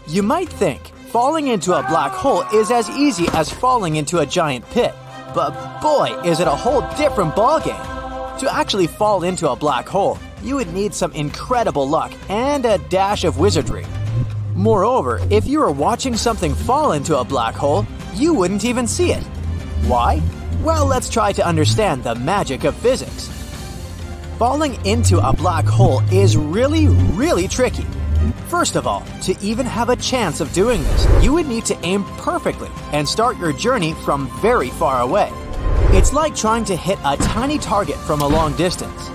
You might think falling into a black hole is as easy as falling into a giant pit, but boy, is it a whole different ballgame. To actually fall into a black hole, you would need some incredible luck and a dash of wizardry. Moreover, if you were watching something fall into a black hole, you wouldn't even see it. Why? Well, let's try to understand the magic of physics. Falling into a black hole is really tricky. First of all, to even have a chance of doing this, you would need to aim perfectly and start your journey from very far away. It's like trying to hit a tiny target from a long distance.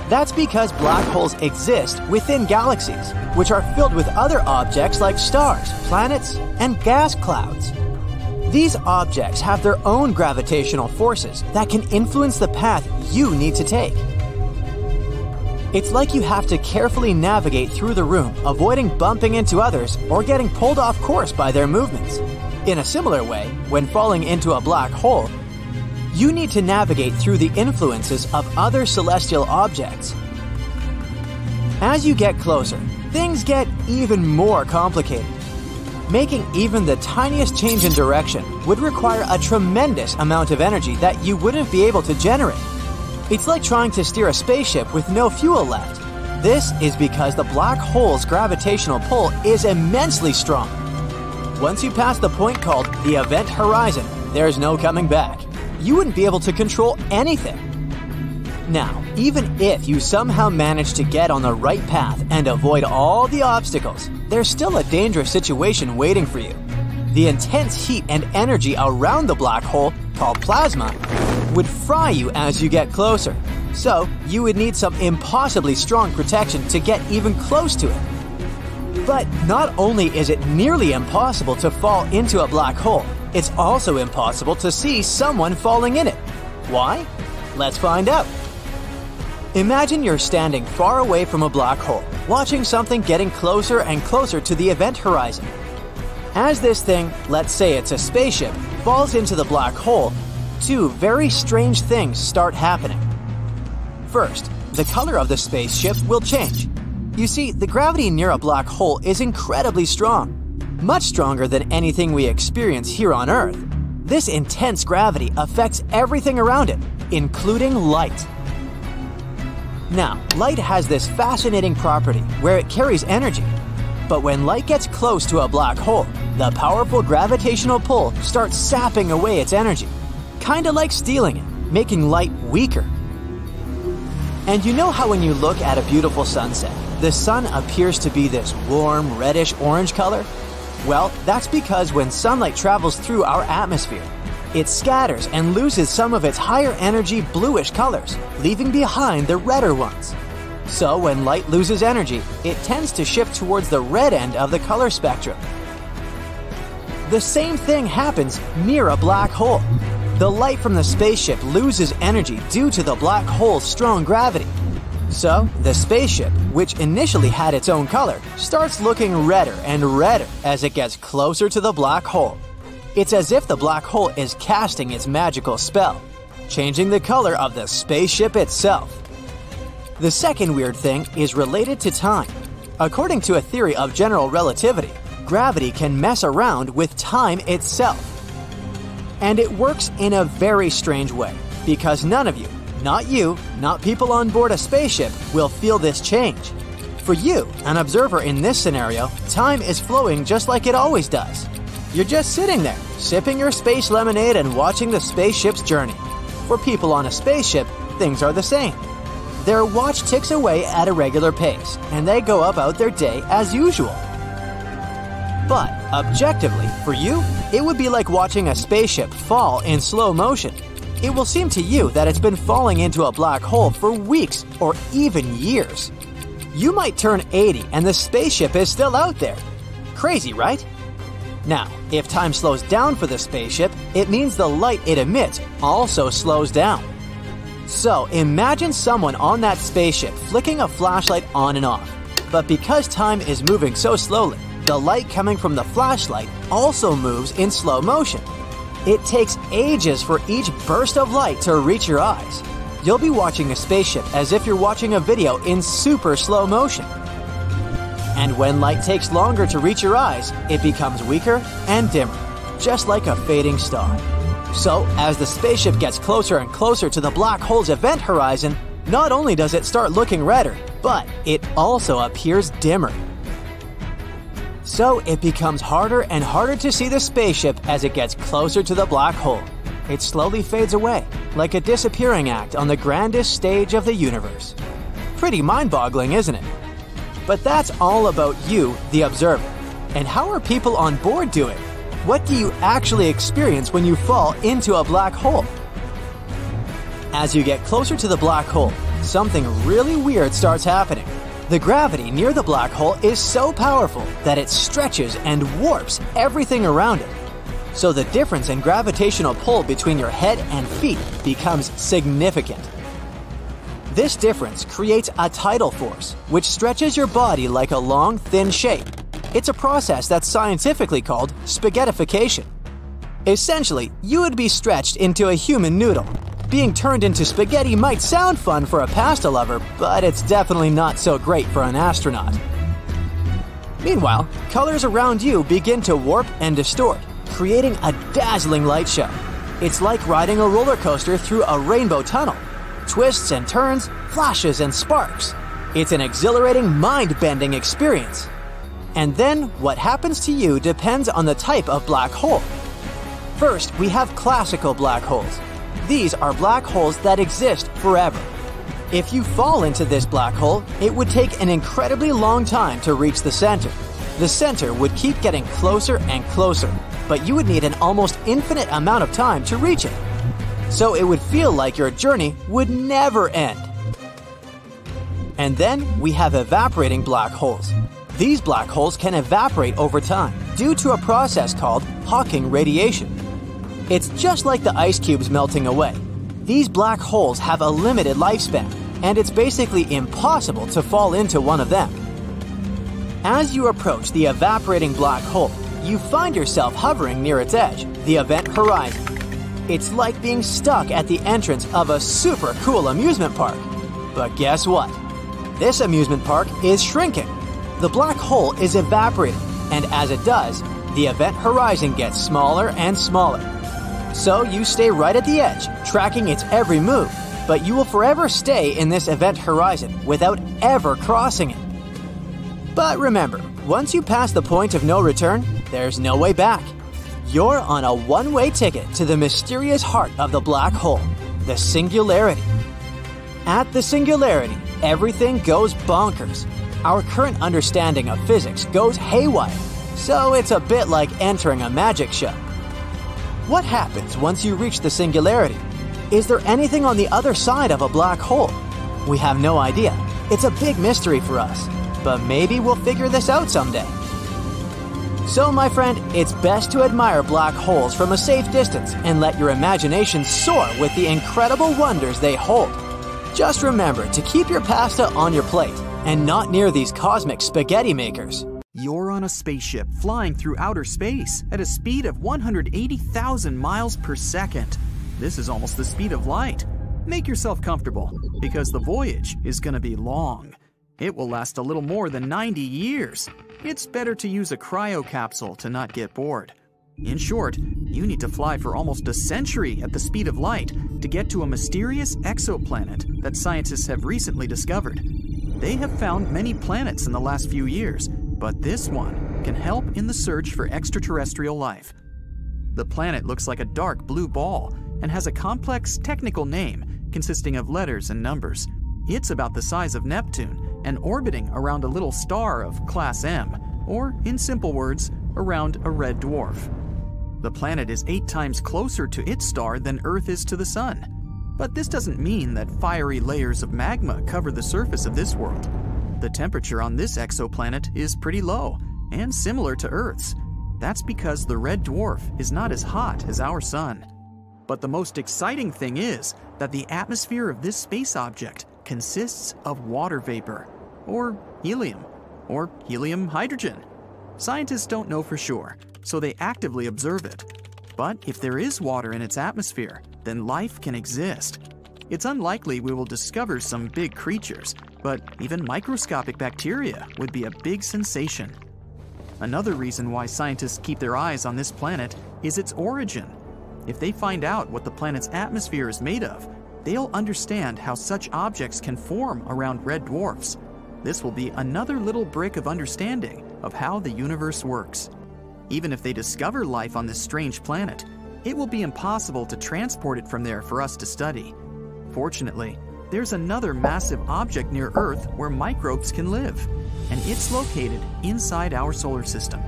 That's because black holes exist within galaxies, which are filled with other objects like stars, planets, and gas clouds. These objects have their own gravitational forces that can influence the path you need to take. It's like you have to carefully navigate through the room, avoiding bumping into others or getting pulled off course by their movements. In a similar way, when falling into a black hole, you need to navigate through the influences of other celestial objects. As you get closer, things get even more complicated. Making even the tiniest change in direction would require a tremendous amount of energy that you wouldn't be able to generate. It's like trying to steer a spaceship with no fuel left. This is because the black hole's gravitational pull is immensely strong. Once you pass the point called the event horizon, there's no coming back. You wouldn't be able to control anything. Now, even if you somehow manage to get on the right path and avoid all the obstacles, there's still a dangerous situation waiting for you. The intense heat and energy around the black hole, called plasma, would fry you as you get closer. So, you would need some impossibly strong protection to get even close to it. But not only is it nearly impossible to fall into a black hole, it's also impossible to see someone falling in it. Why? Let's find out. Imagine you're standing far away from a black hole, watching something getting closer and closer to the event horizon. As this thing, let's say it's a spaceship, falls into the black hole, two very strange things start happening. First, the color of the spaceship will change. You see, the gravity near a black hole is incredibly strong, much stronger than anything we experience here on Earth. This intense gravity affects everything around it, including light. Now, light has this fascinating property where it carries energy. But when light gets close to a black hole, the powerful gravitational pull starts sapping away its energy, kinda like stealing it, making light weaker. And you know how when you look at a beautiful sunset, the sun appears to be this warm, reddish-orange color? Well, that's because when sunlight travels through our atmosphere, it scatters and loses some of its higher energy bluish colors, leaving behind the redder ones. So when light loses energy, it tends to shift towards the red end of the color spectrum. The same thing happens near a black hole. The light from the spaceship loses energy due to the black hole's strong gravity. So, the spaceship, which initially had its own color, starts looking redder and redder as it gets closer to the black hole. It's as if the black hole is casting its magical spell, changing the color of the spaceship itself. The second weird thing is related to time. According to a theory of general relativity, gravity can mess around with time itself. And it works in a very strange way, because none of you, not you, not people on board a spaceship, will feel this change. For you, an observer in this scenario, time is flowing just like it always does. You're just sitting there, sipping your space lemonade and watching the spaceship's journey. For people on a spaceship, things are the same. Their watch ticks away at a regular pace, and they go about their day as usual. But, objectively, for you, it would be like watching a spaceship fall in slow motion. It will seem to you that it's been falling into a black hole for weeks or even years. You might turn 80 and the spaceship is still out there. Crazy, right? Now, if time slows down for the spaceship, it means the light it emits also slows down. So, imagine someone on that spaceship flicking a flashlight on and off. But because time is moving so slowly, the light coming from the flashlight also moves in slow motion. It takes ages for each burst of light to reach your eyes. You'll be watching a spaceship as if you're watching a video in super slow motion. And when light takes longer to reach your eyes, it becomes weaker and dimmer, just like a fading star. So, as the spaceship gets closer and closer to the black hole's event horizon, not only does it start looking redder, but it also appears dimmer. So, it becomes harder and harder to see the spaceship as it gets closer to the black hole. It slowly fades away, like a disappearing act on the grandest stage of the universe. Pretty mind-boggling, isn't it? But that's all about you, the observer. And how are people on board doing? What do you actually experience when you fall into a black hole? As you get closer to the black hole, something really weird starts happening. The gravity near the black hole is so powerful that it stretches and warps everything around it. So the difference in gravitational pull between your head and feet becomes significant. This difference creates a tidal force, which stretches your body like a long, thin shape. It's a process that's scientifically called spaghettification. Essentially, you would be stretched into a human noodle. Being turned into spaghetti might sound fun for a pasta lover, but it's definitely not so great for an astronaut. Meanwhile, colors around you begin to warp and distort, creating a dazzling light show. It's like riding a roller coaster through a rainbow tunnel. Twists and turns, flashes and sparks. It's an exhilarating, mind-bending experience. And then, what happens to you depends on the type of black hole. First, we have classical black holes. These are black holes that exist forever. If you fall into this black hole, it would take an incredibly long time to reach the center. The center would keep getting closer and closer, but you would need an almost infinite amount of time to reach it. So it would feel like your journey would never end. And then we have evaporating black holes. These black holes can evaporate over time due to a process called Hawking radiation. It's just like the ice cubes melting away. These black holes have a limited lifespan, and it's basically impossible to fall into one of them. As you approach the evaporating black hole, you find yourself hovering near its edge, the event horizon. It's like being stuck at the entrance of a super cool amusement park. But guess what? This amusement park is shrinking. The black hole is evaporating, and as it does, the event horizon gets smaller and smaller. So you stay right at the edge, tracking its every move, but you will forever stay in this event horizon without ever crossing it. But remember, once you pass the point of no return, there's no way back. You're on a one-way ticket to the mysterious heart of the black hole, the singularity. At the singularity, everything goes bonkers. Our current understanding of physics goes haywire, so it's a bit like entering a magic show. What happens once you reach the singularity? Is there anything on the other side of a black hole? We have no idea. It's a big mystery for us, but maybe we'll figure this out someday. So, my friend, it's best to admire black holes from a safe distance and let your imagination soar with the incredible wonders they hold. Just remember to keep your pasta on your plate and not near these cosmic spaghetti makers. You're on a spaceship flying through outer space at a speed of 180,000 miles per second. This is almost the speed of light. Make yourself comfortable, because the voyage is going to be long. It will last a little more than 90 years. It's better to use a cryo capsule to not get bored. In short, you need to fly for almost a century at the speed of light to get to a mysterious exoplanet that scientists have recently discovered. They have found many planets in the last few years, but this one can help in the search for extraterrestrial life. The planet looks like a dark blue ball and has a complex technical name consisting of letters and numbers. It's about the size of Neptune and orbiting around a little star of class M, or in simple words, around a red dwarf. The planet is 8 times closer to its star than Earth is to the Sun. But this doesn't mean that fiery layers of magma cover the surface of this world. The temperature on this exoplanet is pretty low and similar to Earth's. That's because the red dwarf is not as hot as our Sun. But the most exciting thing is that the atmosphere of this space object consists of water vapor, or helium hydrogen. Scientists don't know for sure, so they actively observe it. But if there is water in its atmosphere, then life can exist. it's unlikely we will discover some big creatures, but even microscopic bacteria would be a big sensation. Another reason why scientists keep their eyes on this planet is its origin. If they find out what the planet's atmosphere is made of, they'll understand how such objects can form around red dwarfs. This will be another little brick of understanding of how the universe works. Even if they discover life on this strange planet, it will be impossible to transport it from there for us to study. Fortunately, there's another massive object near Earth where microbes can live, and it's located inside our solar system.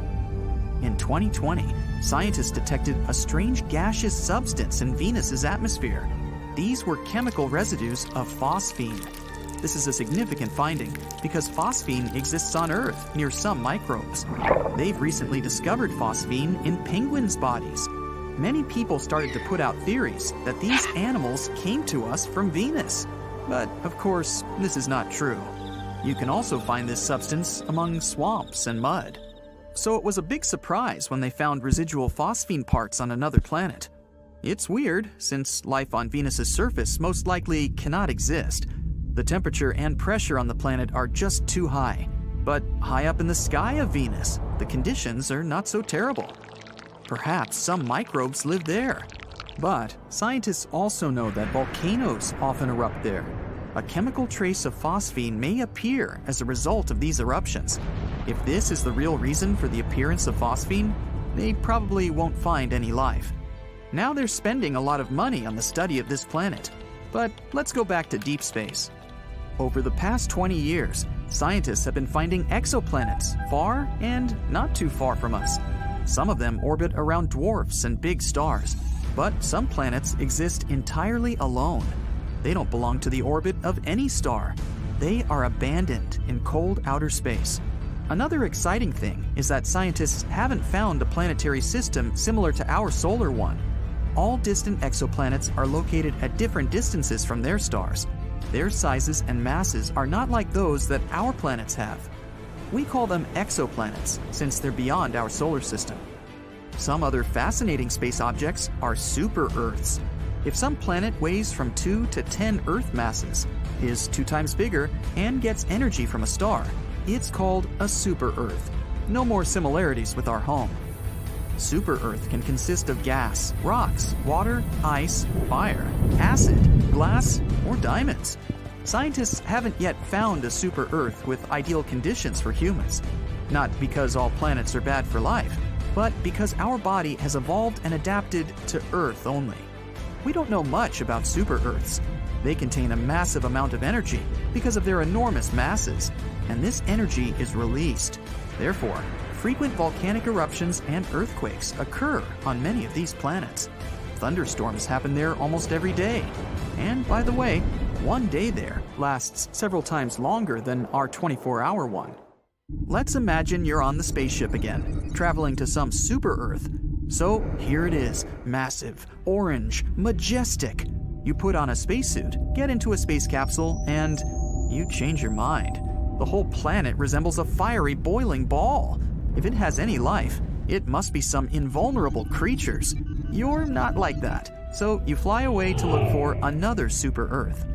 In 2020, scientists detected a strange gaseous substance in Venus's atmosphere. These were chemical residues of phosphine. This is a significant finding because phosphine exists on Earth near some microbes. They've recently discovered phosphine in penguins' bodies. Many people started to put out theories that these animals came to us from Venus. But, of course, this is not true. You can also find this substance among swamps and mud. So it was a big surprise when they found residual phosphine parts on another planet. It's weird, since life on Venus's surface most likely cannot exist. The temperature and pressure on the planet are just too high. But high up in the sky of Venus, the conditions are not so terrible. Perhaps some microbes live there. But scientists also know that volcanoes often erupt there. A chemical trace of phosphine may appear as a result of these eruptions. If this is the real reason for the appearance of phosphine, they probably won't find any life. Now they're spending a lot of money on the study of this planet. But let's go back to deep space. Over the past 20 years, scientists have been finding exoplanets far and not too far from us. Some of them orbit around dwarfs and big stars, but some planets exist entirely alone. They don't belong to the orbit of any star. They are abandoned in cold outer space. Another exciting thing is that scientists haven't found a planetary system similar to our solar one. All distant exoplanets are located at different distances from their stars. Their sizes and masses are not like those that our planets have. We call them exoplanets since they're beyond our solar system. Some other fascinating space objects are super-Earths. If some planet weighs from 2 to 10 Earth masses, is 2 times bigger, and gets energy from a star, it's called a super-Earth. No more similarities with our home. Super-Earth can consist of gas, rocks, water, ice, fire, acid, glass, or diamonds. Scientists haven't yet found a super-Earth with ideal conditions for humans. Not because all planets are bad for life, but because our body has evolved and adapted to Earth only. We don't know much about super-Earths. They contain a massive amount of energy because of their enormous masses, and this energy is released. Therefore, frequent volcanic eruptions and earthquakes occur on many of these planets. Thunderstorms happen there almost every day. And by the way, one day there lasts several times longer than our 24-hour one. Let's imagine you're on the spaceship again, traveling to some super-Earth. So here it is, massive, orange, majestic. You put on a spacesuit, get into a space capsule, and you change your mind. The whole planet resembles a fiery, boiling ball. If it has any life, it must be some invulnerable creatures. You're not like that, so you fly away to look for another super-Earth.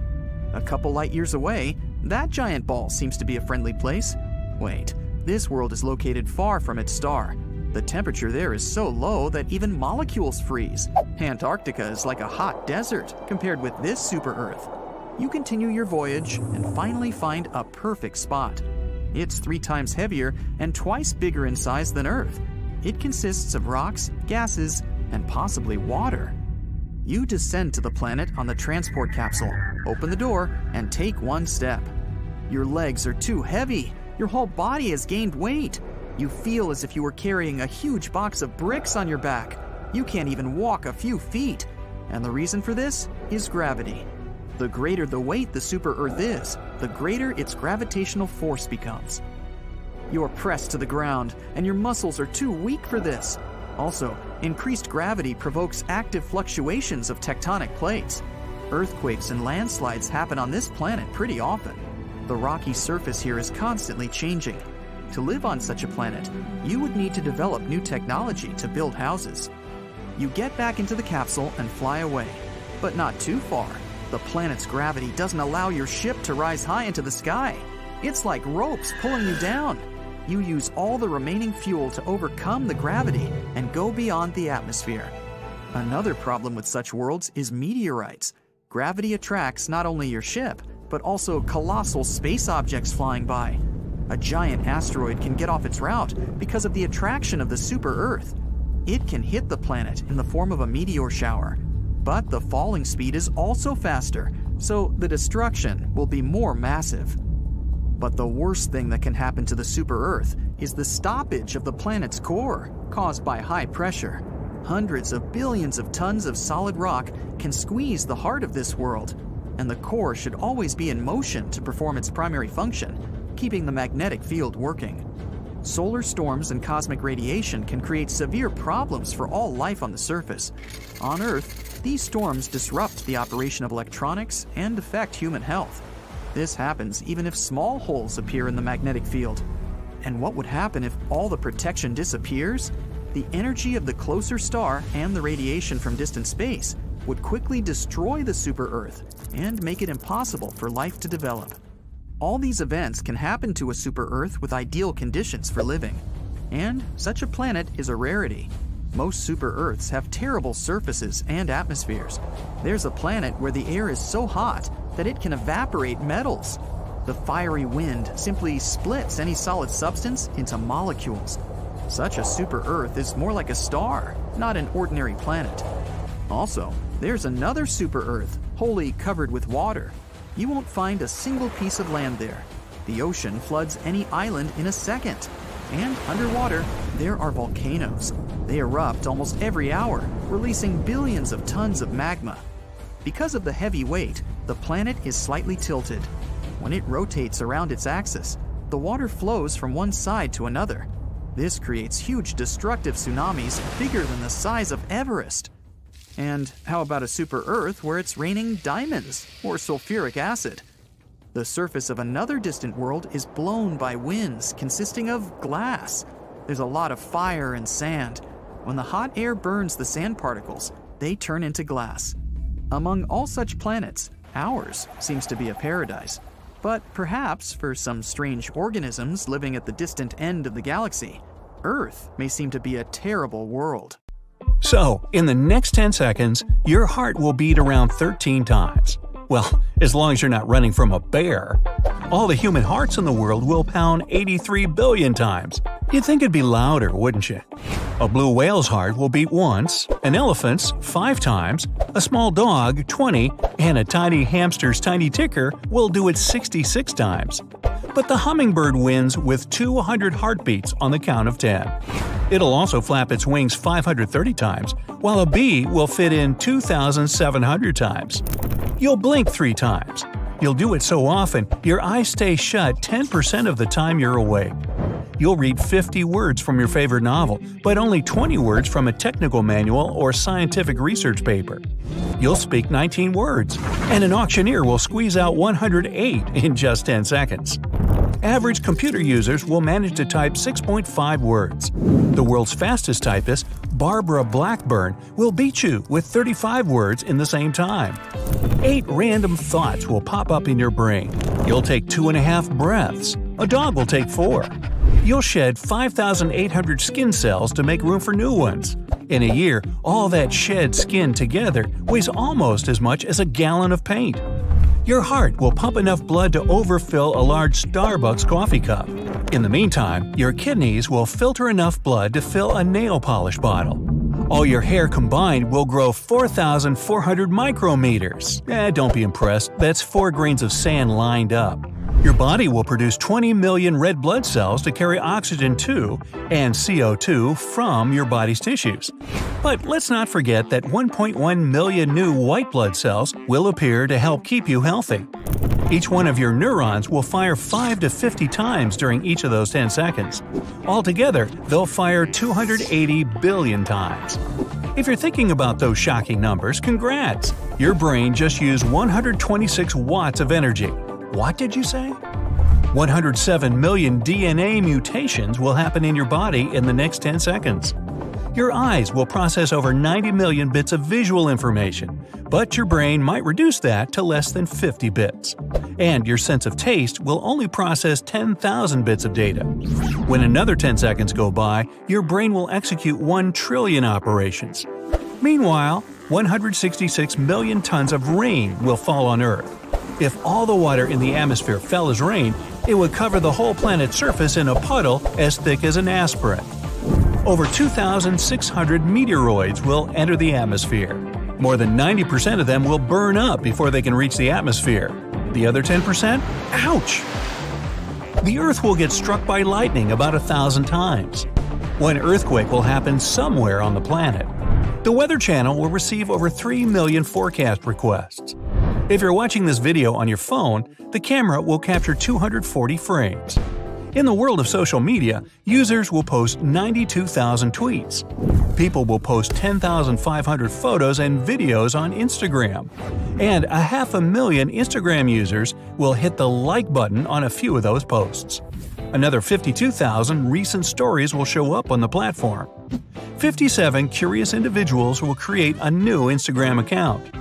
A couple light years away, that giant ball seems to be a friendly place. Wait, this world is located far from its star. The temperature there is so low that even molecules freeze. Antarctica is like a hot desert compared with this super-Earth. You continue your voyage and finally find a perfect spot. It's 3 times heavier and twice bigger in size than Earth. It consists of rocks, gases, and possibly water. You descend to the planet on the transport capsule, open the door, and take one step. Your legs are too heavy. Your whole body has gained weight. You feel as if you were carrying a huge box of bricks on your back. You can't even walk a few feet. And the reason for this is gravity. The greater the weight the super-Earth is, the greater its gravitational force becomes. You're pressed to the ground, and your muscles are too weak for this. Also, increased gravity provokes active fluctuations of tectonic plates. Earthquakes and landslides happen on this planet pretty often. The rocky surface here is constantly changing. To live on such a planet, you would need to develop new technology to build houses. You get back into the capsule and fly away, but not too far. The planet's gravity doesn't allow your ship to rise high into the sky. It's like ropes pulling you down. You use all the remaining fuel to overcome the gravity and go beyond the atmosphere. Another problem with such worlds is meteorites. Gravity attracts not only your ship, but also colossal space objects flying by. A giant asteroid can get off its route because of the attraction of the super-Earth. It can hit the planet in the form of a meteor shower. But the falling speed is also faster, so the destruction will be more massive. But the worst thing that can happen to the super-Earth is the stoppage of the planet's core, caused by high pressure. Hundreds of billions of tons of solid rock can squeeze the heart of this world, and the core should always be in motion to perform its primary function, keeping the magnetic field working. Solar storms and cosmic radiation can create severe problems for all life on the surface. On Earth, these storms disrupt the operation of electronics and affect human health. This happens even if small holes appear in the magnetic field. And what would happen if all the protection disappears? The energy of the closer star and the radiation from distant space would quickly destroy the super-Earth and make it impossible for life to develop. All these events can happen to a super-Earth with ideal conditions for living. And such a planet is a rarity. Most super-Earths have terrible surfaces and atmospheres. There's a planet where the air is so hot that it can evaporate metals. The fiery wind simply splits any solid substance into molecules. Such a super-Earth is more like a star, not an ordinary planet. Also, there's another super-Earth, wholly covered with water. You won't find a single piece of land there. The ocean floods any island in a second. And underwater, there are volcanoes. They erupt almost every hour, releasing billions of tons of magma. Because of the heavy weight, the planet is slightly tilted. When it rotates around its axis, the water flows from one side to another. This creates huge destructive tsunamis bigger than the size of Everest. And how about a super-Earth where it's raining diamonds or sulfuric acid? The surface of another distant world is blown by winds consisting of glass. There's a lot of fire and sand. When the hot air burns the sand particles, they turn into glass. Among all such planets, ours seems to be a paradise. But perhaps for some strange organisms living at the distant end of the galaxy, Earth may seem to be a terrible world. So, in the next 10 seconds, your heart will beat around 13 times. Well, as long as you're not running from a bear. All the human hearts in the world will pound 83 billion times. You'd think it'd be louder, wouldn't you? A blue whale's heart will beat once, an elephant's 5 times, a small dog 20, and a tiny hamster's tiny ticker will do it 66 times. But the hummingbird wins with 200 heartbeats on the count of 10. It'll also flap its wings 530 times, while a bee will fit in 2,700 times. You'll blink 3 times. You'll do it so often, your eyes stay shut 10% of the time you're awake. You'll read 50 words from your favorite novel, but only 20 words from a technical manual or scientific research paper. You'll speak 19 words, and an auctioneer will squeeze out 108 in just 10 seconds. Average computer users will manage to type 6.5 words. The world's fastest typist, Barbara Blackburn, will beat you with 35 words in the same time. 8 random thoughts will pop up in your brain. You'll take 2.5 breaths. A dog will take 4. You'll shed 5,800 skin cells to make room for new ones. In a year, all that shed skin together weighs almost as much as a gallon of paint. Your heart will pump enough blood to overfill a large Starbucks coffee cup. In the meantime, your kidneys will filter enough blood to fill a nail polish bottle. All your hair combined will grow 4,400 micrometers. Don't be impressed, that's 4 grains of sand lined up. Your body will produce 20 million red blood cells to carry oxygen to and CO2 from your body's tissues. But let's not forget that 1.1 million new white blood cells will appear to help keep you healthy. Each one of your neurons will fire 5 to 50 times during each of those 10 seconds. Altogether, they'll fire 280 billion times. If you're thinking about those shocking numbers, congrats! Your brain just used 126 watts of energy. What did you say? 107 million DNA mutations will happen in your body in the next 10 seconds. Your eyes will process over 90 million bits of visual information, but your brain might reduce that to less than 50 bits. And your sense of taste will only process 10,000 bits of data. When another 10 seconds go by, your brain will execute 1 trillion operations. Meanwhile, 166 million tons of rain will fall on Earth. If all the water in the atmosphere fell as rain, it would cover the whole planet's surface in a puddle as thick as an aspirin. Over 2,600 meteoroids will enter the atmosphere. More than 90% of them will burn up before they can reach the atmosphere. The other 10%? Ouch! The Earth will get struck by lightning about 1,000 times. One earthquake will happen somewhere on the planet. The Weather Channel will receive over 3 million forecast requests. If you're watching this video on your phone, the camera will capture 240 frames. In the world of social media, users will post 92,000 tweets. People will post 10,500 photos and videos on Instagram. And 500,000 Instagram users will hit the like button on a few of those posts. Another 52,000 recent stories will show up on the platform. 57 curious individuals will create a new Instagram account.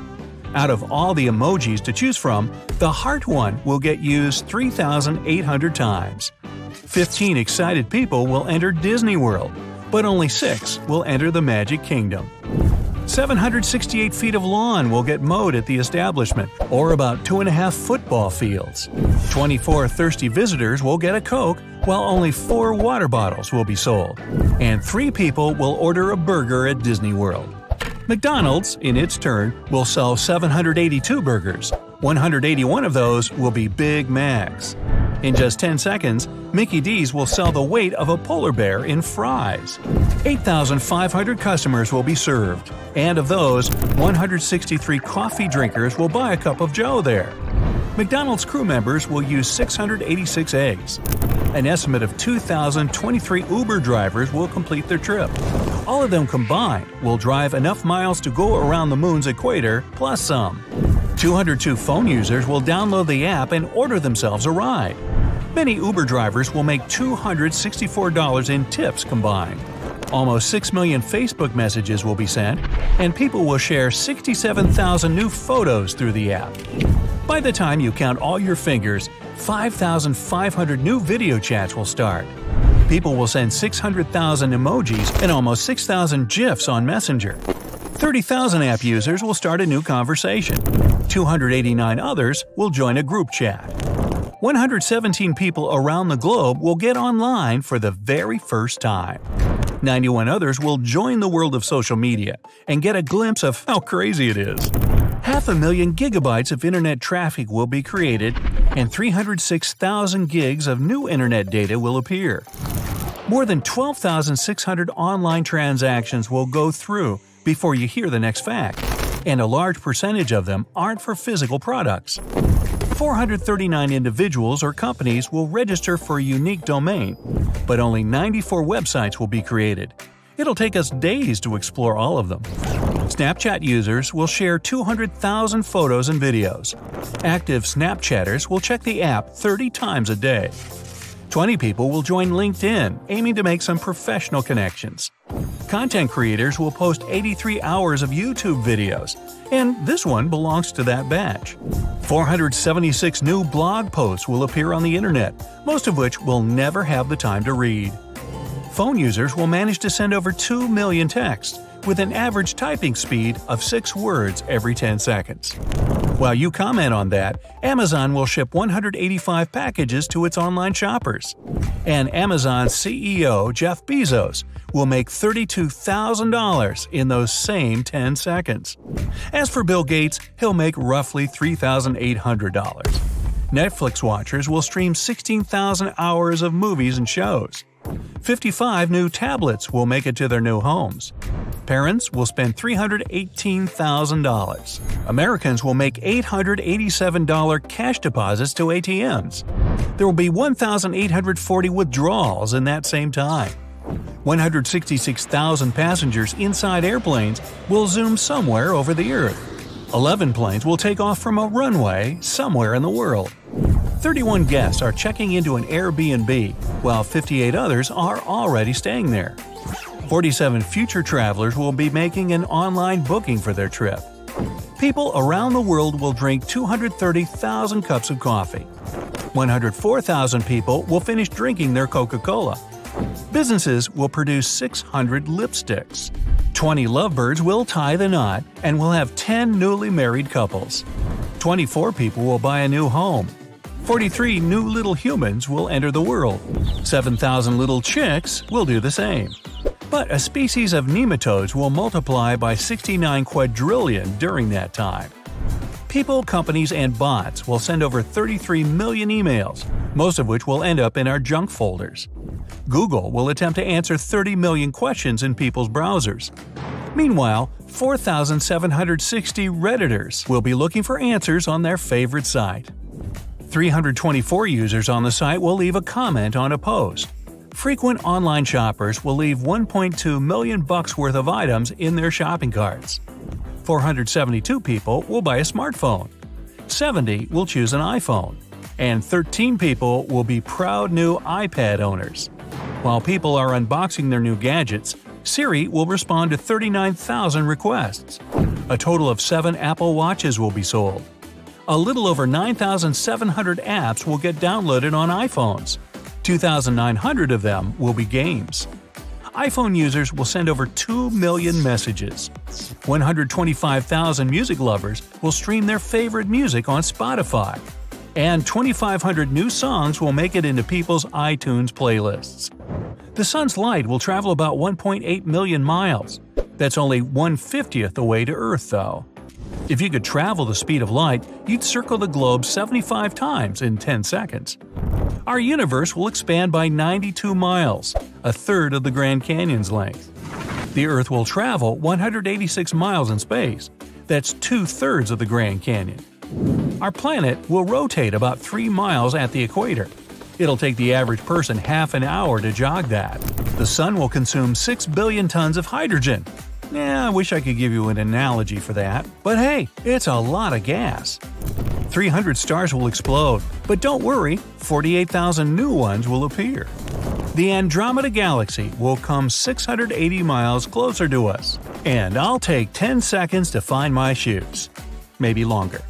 Out of all the emojis to choose from, the heart one will get used 3,800 times. 15 excited people will enter Disney World, but only 6 will enter the Magic Kingdom. 768 feet of lawn will get mowed at the establishment, or about 2.5 football fields. 24 thirsty visitors will get a Coke, while only 4 water bottles will be sold. And 3 people will order a burger at Disney World. McDonald's, in its turn, will sell 782 burgers. 181 of those will be Big Macs. In just 10 seconds, Mickey D's will sell the weight of a polar bear in fries. 8,500 customers will be served, and of those, 163 coffee drinkers will buy a cup of joe there. McDonald's crew members will use 686 eggs. An estimate of 2,023 Uber drivers will complete their trip. All of them combined will drive enough miles to go around the moon's equator, plus some. 202 phone users will download the app and order themselves a ride. Many Uber drivers will make $264 in tips combined. Almost 6 million Facebook messages will be sent, and people will share 67,000 new photos through the app. By the time you count all your fingers, 5,500 new video chats will start. People will send 600,000 emojis and almost 6,000 GIFs on Messenger. 30,000 app users will start a new conversation. 289 others will join a group chat. 117 people around the globe will get online for the very first time. 91 others will join the world of social media and get a glimpse of how crazy it is. 500,000 gigabytes of internet traffic will be created, and 306,000 gigs of new internet data will appear. More than 12,600 online transactions will go through before you hear the next fact, and a large percentage of them aren't for physical products. 439 individuals or companies will register for a unique domain, but only 94 websites will be created. It'll take us days to explore all of them. Snapchat users will share 200,000 photos and videos. Active Snapchatters will check the app 30 times a day. 20 people will join LinkedIn, aiming to make some professional connections. Content creators will post 83 hours of YouTube videos, and this one belongs to that batch. 476 new blog posts will appear on the internet, most of which we'll never have the time to read. Phone users will manage to send over 2 million texts, with an average typing speed of 6 words every 10 seconds. While you comment on that, Amazon will ship 185 packages to its online shoppers. And Amazon's CEO, Jeff Bezos, will make $32,000 in those same 10 seconds. As for Bill Gates, he'll make roughly $3,800. Netflix watchers will stream 16,000 hours of movies and shows. 55 new tablets will make it to their new homes. Parents will spend $318,000. Americans will make $887 cash deposits to ATMs. There will be 1,840 withdrawals in that same time. 166,000 passengers inside airplanes will zoom somewhere over the Earth. 11 planes will take off from a runway somewhere in the world. 31 guests are checking into an Airbnb, while 58 others are already staying there. 47 future travelers will be making an online booking for their trip. People around the world will drink 230,000 cups of coffee. 104,000 people will finish drinking their Coca-Cola. Businesses will produce 600 lipsticks. 20 lovebirds will tie the knot and will have 10 newly married couples. 24 people will buy a new home. 43 new little humans will enter the world. 7,000 little chicks will do the same. But a species of nematodes will multiply by 69 quadrillion during that time. People, companies, and bots will send over 33 million emails, most of which will end up in our junk folders. Google will attempt to answer 30 million questions in people's browsers. Meanwhile, 4,760 Redditors will be looking for answers on their favorite site. 324 users on the site will leave a comment on a post. Frequent online shoppers will leave $1.2 million worth of items in their shopping carts. 472 people will buy a smartphone. 70 will choose an iPhone. And 13 people will be proud new iPad owners. While people are unboxing their new gadgets, Siri will respond to 39,000 requests. A total of 7 Apple Watches will be sold. A little over 9,700 apps will get downloaded on iPhones. 2,900 of them will be games. iPhone users will send over 2 million messages. 125,000 music lovers will stream their favorite music on Spotify. And 2,500 new songs will make it into people's iTunes playlists. The sun's light will travel about 1.8 million miles. That's only 1/50th the way to Earth, though. If you could travel the speed of light, you'd circle the globe 75 times in 10 seconds. Our universe will expand by 92 miles, a third of the Grand Canyon's length. The Earth will travel 186 miles in space. That's 2/3 of the Grand Canyon. Our planet will rotate about 3 miles at the equator. It'll take the average person half an hour to jog that. The sun will consume 6 billion tons of hydrogen. I wish I could give you an analogy for that, but hey, it's a lot of gas. 300 stars will explode, but don't worry, 48,000 new ones will appear. The Andromeda Galaxy will come 680 miles closer to us, and I'll take 10 seconds to find my shoes. Maybe longer.